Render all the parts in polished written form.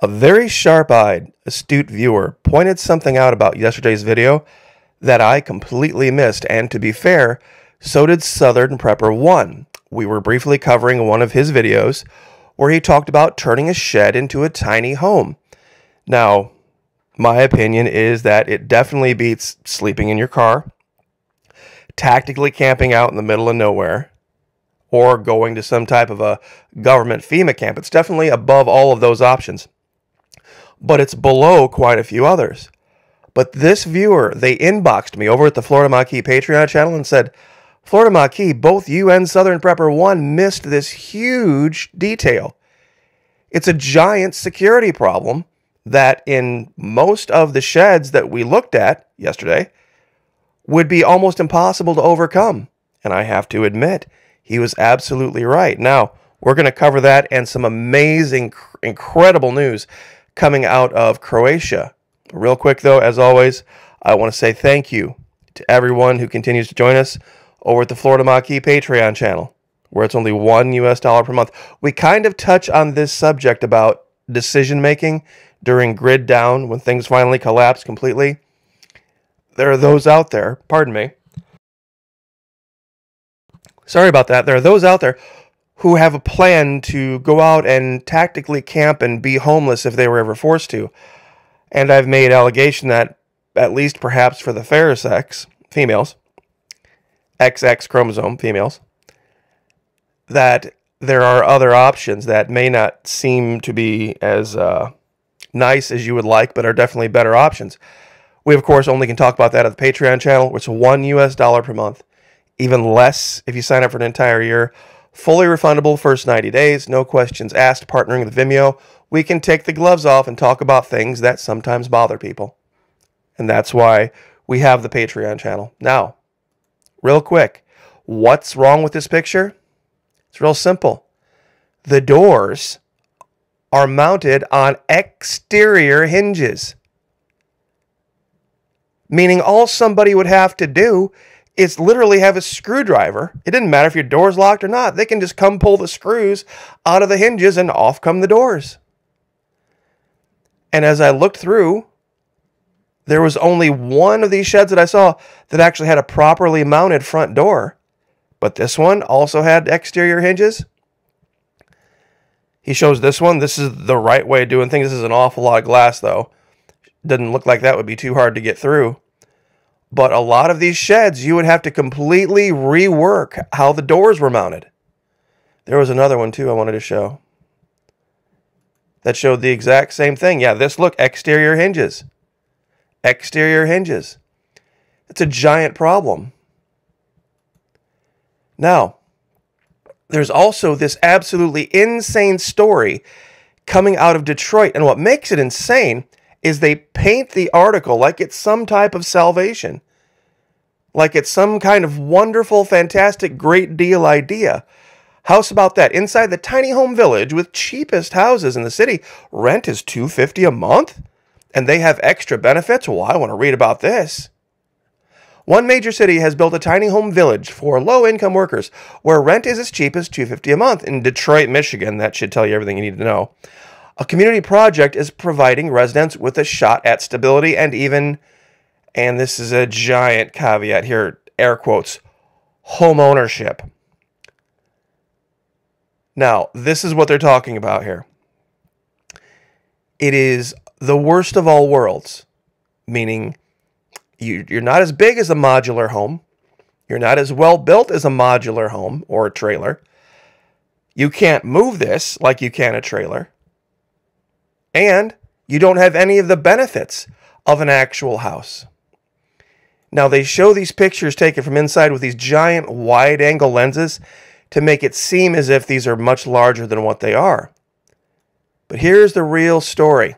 A very sharp-eyed, astute viewer pointed something out about yesterday's video that I completely missed, and to be fair, so did Southern Prepper 1. We were briefly covering one of his videos where he talked about turning a shed into a tiny home. Now, my opinion is that it definitely beats sleeping in your car, tactically camping out in the middle of nowhere, or going to some type of a government FEMA camp. It's definitely above all of those options, but it's below quite a few others. But this viewer, they inboxed me over at the Florida Maquis Patreon channel and said, Florida Maquis, both you and Southern Prepper 1 missed this huge detail. It's a giant security problem that in most of the sheds that we looked at yesterday would be almost impossible to overcome. And I have to admit, he was absolutely right. Now, we're going to cover that and some amazing, incredible news coming out of Croatia. Real quick, though, as always, I want to say thank you to everyone who continues to join us over at the Florida Maquis Patreon channel, where it's only $1 per month. We kind of touch on this subject about decision-making during grid down when things finally collapse completely. There are those out there, pardon me. Sorry about that. There are those out there who have a plan to go out and tactically camp and be homeless if they were ever forced to. And I've made allegation that, at least perhaps for the fair sex, females, XX chromosome females, that there are other options that may not seem to be as nice as you would like, but are definitely better options. We, of course, only can talk about that at the Patreon channel, which is $1 per month. Even less if you sign up for an entire year. Fully refundable first 90 days, no questions asked, partnering with Vimeo. We can take the gloves off and talk about things that sometimes bother people. And that's why we have the Patreon channel. Now, real quick, what's wrong with this picture? It's real simple. The doors are mounted on exterior hinges. Meaning all somebody would have to do is literally have a screwdriver. It didn't matter if your door's locked or not. They can just come pull the screws out of the hinges and off come the doors. And as I looked through, there was only one of these sheds that I saw that actually had a properly mounted front door. But this one also had exterior hinges. He shows this one. This is the right way of doing things. This is an awful lot of glass, though. Doesn't look like that would be too hard to get through. But a lot of these sheds, you would have to completely rework how the doors were mounted. There was another one, too, I wanted to show that showed the exact same thing. Yeah, this, look, exterior hinges. Exterior hinges. It's a giant problem. Now, there's also this absolutely insane story coming out of Detroit. And what makes it insane is they paint the article like it's some type of salvation. Like it's some kind of wonderful, fantastic, great deal idea. House about that. Inside the tiny home village with cheapest houses in the city, rent is $250 a month? And they have extra benefits? Well, I want to read about this. One major city has built a tiny home village for low-income workers where rent is as cheap as $250 a month. In Detroit, Michigan, that should tell you everything you need to know. A community project is providing residents with a shot at stability and even, and this is a giant caveat here, air quotes, home ownership. Now, this is what they're talking about here. It is the worst of all worlds, meaning you're not as big as a modular home. You're not as well built as a modular home or a trailer. You can't move this like you can a trailer. And you don't have any of the benefits of an actual house. Now, they show these pictures taken from inside with these giant wide-angle lenses to make it seem as if these are much larger than what they are. But here's the real story.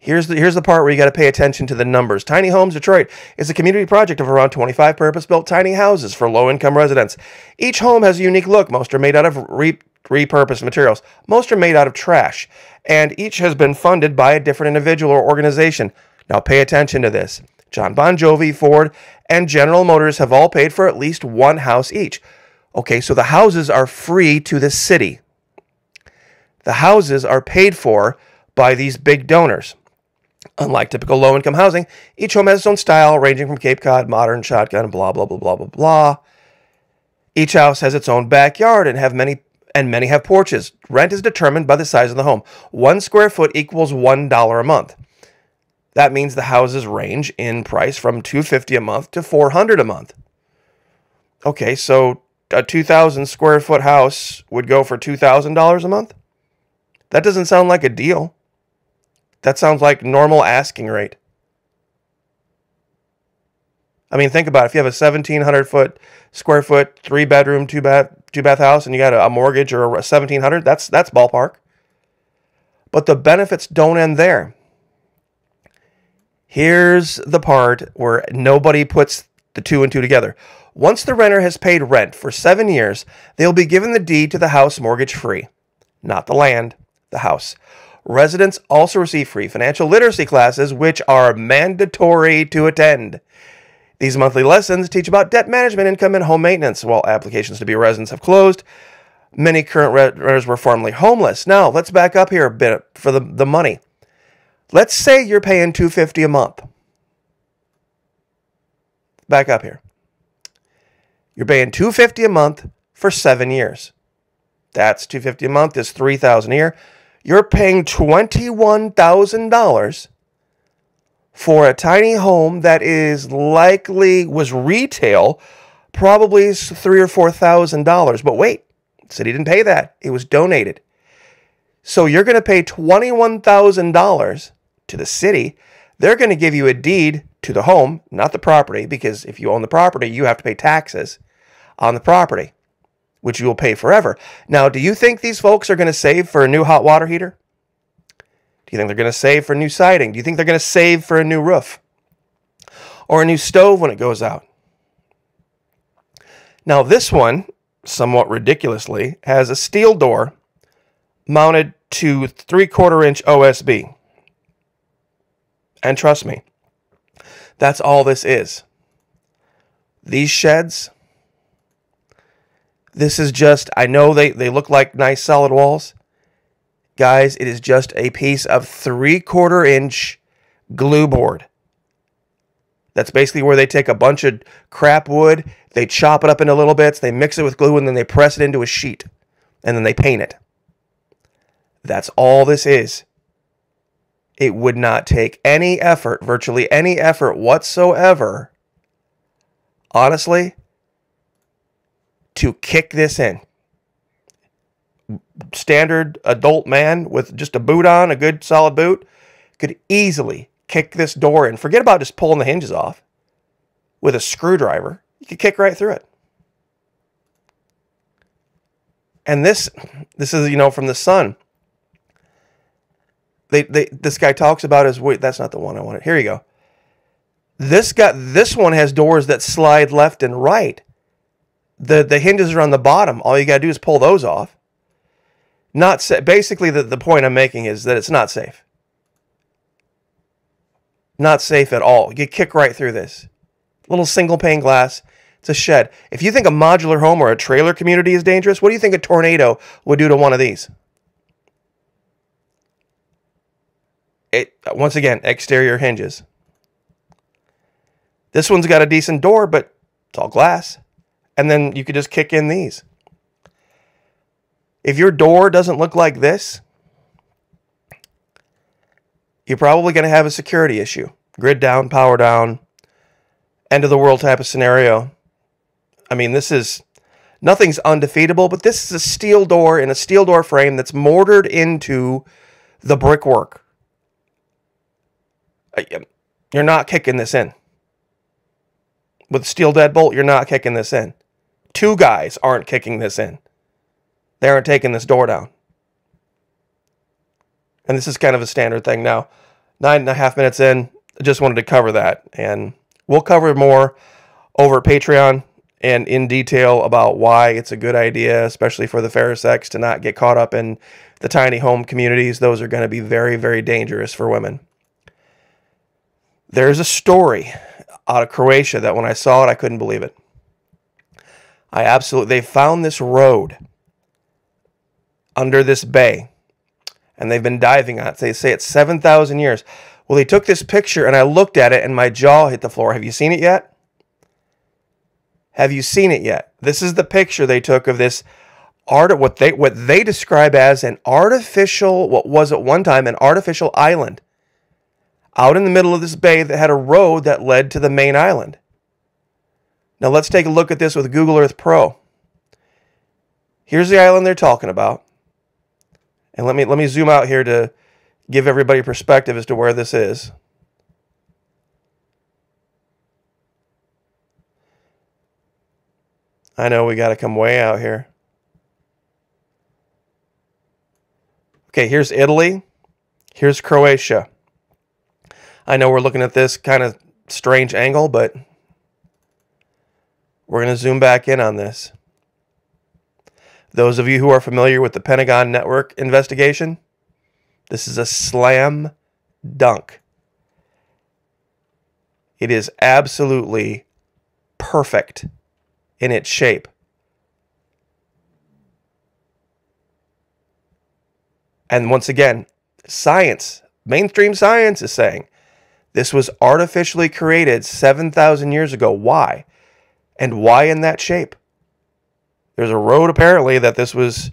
Here's the part where you got to pay attention to the numbers. Tiny Homes Detroit is a community project of around 25 purpose-built tiny houses for low-income residents. Each home has a unique look. Most are made out of repurposed materials. Most are made out of trash. And each has been funded by a different individual or organization. Now pay attention to this. John Bon Jovi, Ford, and General Motors have all paid for at least one house each. Okay, so the houses are free to the city. The houses are paid for by these big donors. Unlike typical low-income housing, each home has its own style, ranging from Cape Cod, modern, shotgun, blah, blah, blah, blah, blah, blah. Each house has its own backyard and many have porches. Rent is determined by the size of the home. 1 square foot equals $1 a month. That means the houses range in price from $250 a month to $400 a month. Okay, so a 2,000 square foot house would go for $2,000 a month? That doesn't sound like a deal. That sounds like normal asking rate. I mean, think about it. If you have a 1,700 square foot, 3-bedroom, 2-bath house, and you got a mortgage or a 1,700, that's ballpark. But the benefits don't end there. Here's the part where nobody puts the 2 and 2 together. Once the renter has paid rent for 7 years, they'll be given the deed to the house mortgage-free. Not the land, the house. Residents also receive free financial literacy classes, which are mandatory to attend. These monthly lessons teach about debt management, income, and home maintenance. While applications to be residents have closed, many current renters were formerly homeless. Now, let's back up here a bit for the money. Let's say you're paying $250 a month. Back up here. You're paying $250 a month for 7 years. That's $250 a month is $3,000 a year. You're paying $21,000 for a tiny home that was retail, probably $3,000 or $4,000. But wait, the city didn't pay that. It was donated. So you're going to pay $21,000 to the city. They're going to give you a deed to the home, not the property, because if you own the property, you have to pay taxes on the property, which you will pay forever. Now, do you think these folks are going to save for a new hot water heater? Do you think they're going to save for new siding? Do you think they're going to save for a new roof? Or a new stove when it goes out? Now, this one, somewhat ridiculously, has a steel door mounted to 3/4-inch OSB. And trust me, that's all this is. These sheds, this is just, I know they look like nice solid walls. Guys, it is just a piece of 3/4-inch glue board. That's basically where they take a bunch of crap wood, they chop it up into little bits, they mix it with glue, and then they press it into a sheet. And then they paint it. That's all this is. It would not take any effort, virtually any effort whatsoever, honestly, to kick this in. Standard adult man with just a boot on, a good solid boot, could easily kick this door in. Forget about just pulling the hinges off. With a screwdriver, you could kick right through it. And this is, from the Sun. This guy talks about his, wait, that's not the one I wanted. Here you go. This one has doors that slide left and right. The hinges are on the bottom. All you got to do is pull those off. Basically, the point I'm making is that it's not safe. Not safe at all. You kick right through this. Little single pane glass. It's a shed. If you think a modular home or a trailer community is dangerous, what do you think a tornado would do to one of these? Once again, exterior hinges. This one's got a decent door, but it's all glass. And then you could just kick in these. If your door doesn't look like this, you're probably going to have a security issue. Grid down, power down, end of the world type of scenario. I mean, nothing's undefeatable, but this is a steel door in a steel door frame that's mortared into the brickwork. You're not kicking this in. With steel deadbolt, you're not kicking this in. 2 guys aren't kicking this in. They aren't taking this door down. And this is kind of a standard thing now. 9.5 minutes in, I just wanted to cover that. And we'll cover more over at Patreon and in detail about why it's a good idea, especially for the fair sex, to not get caught up in the tiny home communities. Those are going to be very, very dangerous for women. There's a story out of Croatia that when I saw it, I couldn't believe it. They found this road under this bay. and they've been diving on it. They say it's 7,000 years. Well, they took this picture, and I looked at it, and my jaw hit the floor. Have you seen it yet? Have you seen it yet? This is the picture they took of this what they describe as an artificial, what was at one time an artificial island out in the middle of this bay that had a road that led to the main island. Now let's take a look at this with Google Earth Pro. Here's the island they're talking about. And let me zoom out here to give everybody perspective as to where this is. I know we got to come way out here. Okay, here's Italy. Here's Croatia. I know we're looking at this kind of strange angle, but we're going to zoom back in on this. Those of you who are familiar with the Pentagon network investigation, this is a slam dunk. It is absolutely perfect in its shape. And once again, science, mainstream science is saying this was artificially created 7,000 years ago. Why? And why in that shape? There's a road apparently that this was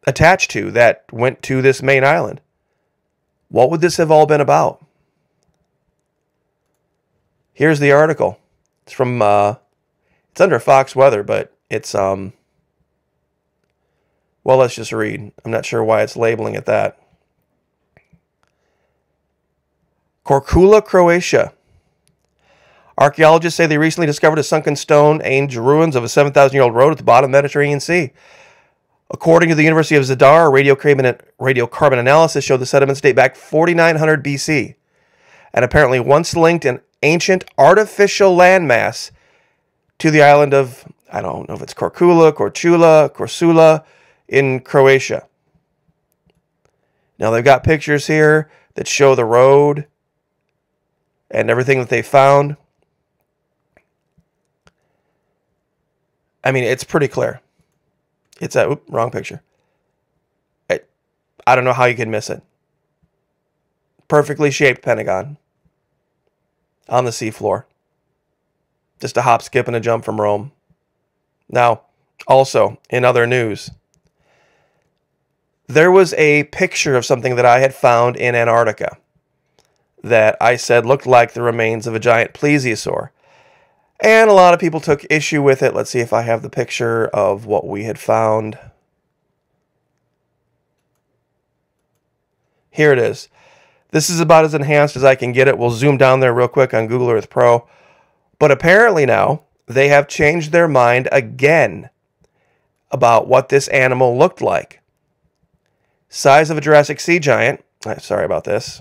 attached to that went to this main island. What would this have all been about? Here's the article. It's from, it's under Fox Weather, but it's, well, let's just read. I'm not sure why it's labeling it that. Korčula, Croatia. Archaeologists say they recently discovered a sunken stone-age ruins of a 7,000-year-old road at the bottom of the Mediterranean Sea. According to the University of Zadar, radiocarbon analysis showed the sediments date back 4,900 BC and apparently once linked an ancient artificial landmass to the island of, I don't know if it's Korčula in Croatia. Now they've got pictures here that show the road and everything that they found. I mean, it's pretty clear. It's a, wrong picture. I don't know how you can miss it. Perfectly shaped Pentagon on the seafloor. Just a hop, skip, and a jump from Rome. Now, also, in other news, there was a picture of something that I had found in Antarctica that I said looked like the remains of a giant plesiosaur. And a lot of people took issue with it. Let's see if I have the picture of what we had found. Here it is. This is about as enhanced as I can get it. We'll zoom down there real quick on Google Earth Pro. But apparently now, they have changed their mind again about what this animal looked like. Size of a Jurassic sea giant. Sorry about this.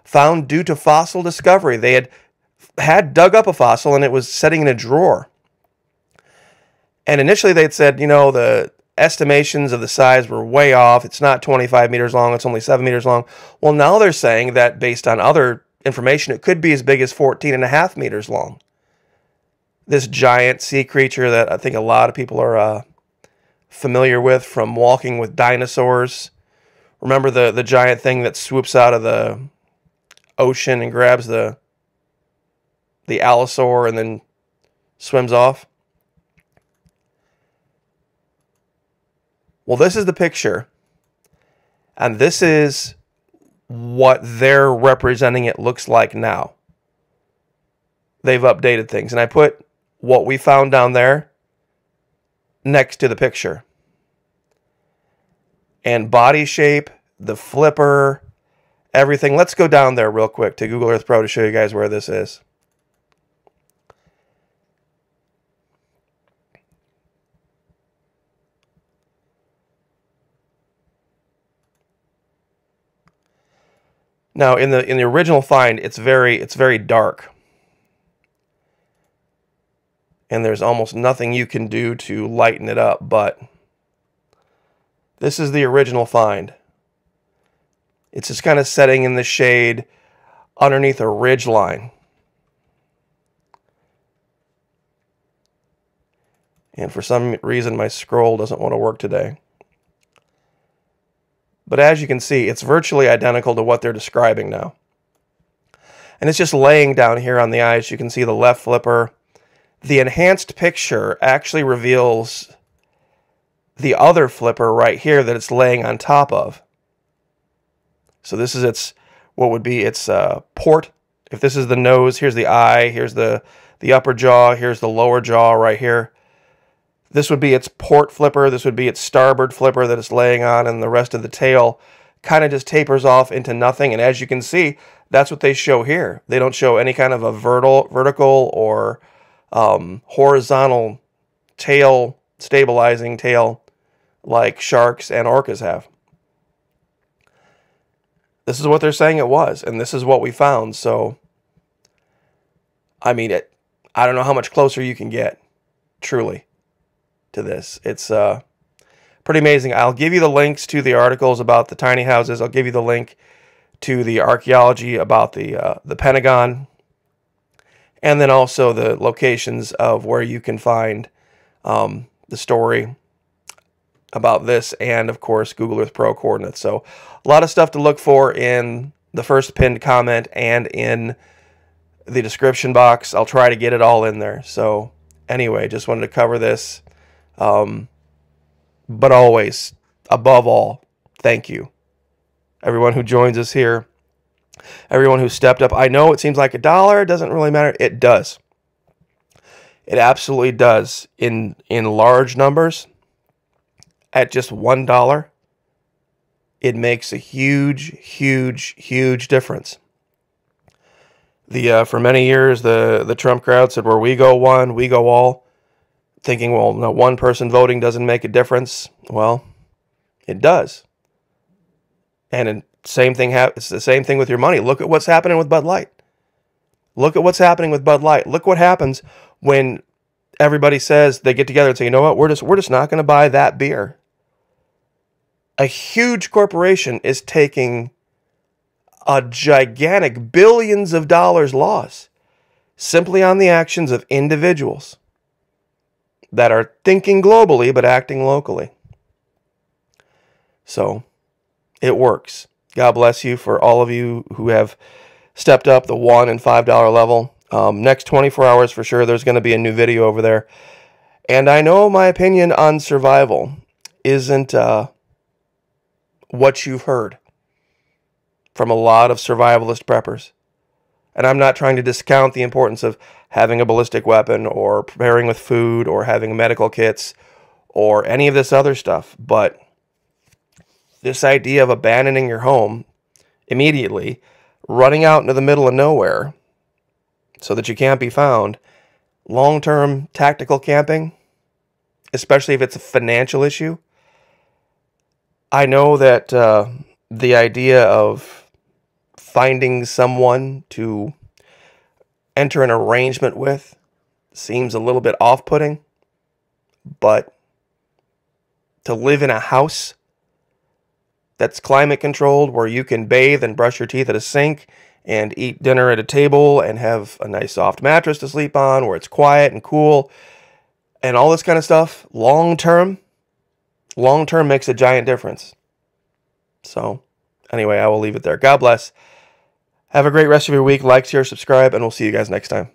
Found due to fossil discovery. They had dug up a fossil and it was sitting in a drawer. And initially they'd said, you know, the estimations of the size were way off. It's not 25 meters long. It's only 7 meters long. Well, now they're saying that based on other information, it could be as big as 14.5 meters long. This giant sea creature that I think a lot of people are familiar with from walking with dinosaurs. Remember the giant thing that swoops out of the ocean and grabs the allosaur and then swims off? Well, this is the picture, and this is what they're representing it looks like now. They've updated things, and I put what we found down there next to the picture. And body shape, the flipper, everything. Let's go down there real quick to Google Earth Pro to show you guys where this is. Now, in the original find, it's very dark. And there's almost nothing you can do to lighten it up, but this is the original find. It's just kind of setting in the shade underneath a ridge line. And for some reason, my scroll doesn't want to work today. But as you can see, it's virtually identical to what they're describing now. And it's just laying down here on the ice. You can see the left flipper. The enhanced picture actually reveals the other flipper right here that it's laying on top of. So this is its, what would be its port. If this is the nose, here's the eye, here's the upper jaw, here's the lower jaw right here. This would be its port flipper, this would be its starboard flipper that it's laying on, and the rest of the tail kind of just tapers off into nothing. And as you can see, that's what they show here. They don't show any kind of a vertical or horizontal tail, stabilizing tail like sharks and orcas have. This is what they're saying it was, and this is what we found. So, I mean, I don't know how much closer you can get, truly, to this. It's pretty amazing. I'll give you the links to the articles about the tiny houses. I'll give you the link to the archaeology about the Pentagon, and then also the locations of where you can find the story about this, and of course Google Earth Pro coordinates. So a lot of stuff to look for in the first pinned comment and in the description box. I'll try to get it all in there. So anyway, just wanted to cover this. But always, above all, thank you. Everyone who joins us here, everyone who stepped up. I know it seems like $1, it doesn't really matter. It does. It absolutely does. In large numbers, at just $1, it makes a huge, huge, huge difference. For many years, the Trump crowd said, where we go one, we go all, thinking, well, no, one person voting doesn't make a difference. Well, it does. And it's the same thing with your money. Look at what's happening with Bud Light. Look at what's happening with Bud Light. Look what happens when everybody says, they get together and say, you know what, we're just not going to buy that beer. A huge corporation is taking a gigantic billions of dollars loss simply on the actions of individuals that are thinking globally but acting locally. So it works. God bless you for all of you who have stepped up the $1 and $5 level. Next 24 hours for sure, there's going to be a new video over there. And I know my opinion on survival isn't what you've heard from a lot of survivalist preppers. And I'm not trying to discount the importance of having a ballistic weapon or preparing with food or having medical kits or any of this other stuff. But this idea of abandoning your home immediately, running out into the middle of nowhere so that you can't be found, long-term tactical camping, especially if it's a financial issue. I know that the idea of finding someone to enter an arrangement with seems a little bit off-putting, but to live in a house that's climate controlled, where you can bathe and brush your teeth at a sink and eat dinner at a table and have a nice soft mattress to sleep on, where it's quiet and cool and all this kind of stuff, long-term makes a giant difference. So anyway, I will leave it there. God bless. Have a great rest of your week. Like, share, subscribe, and we'll see you guys next time.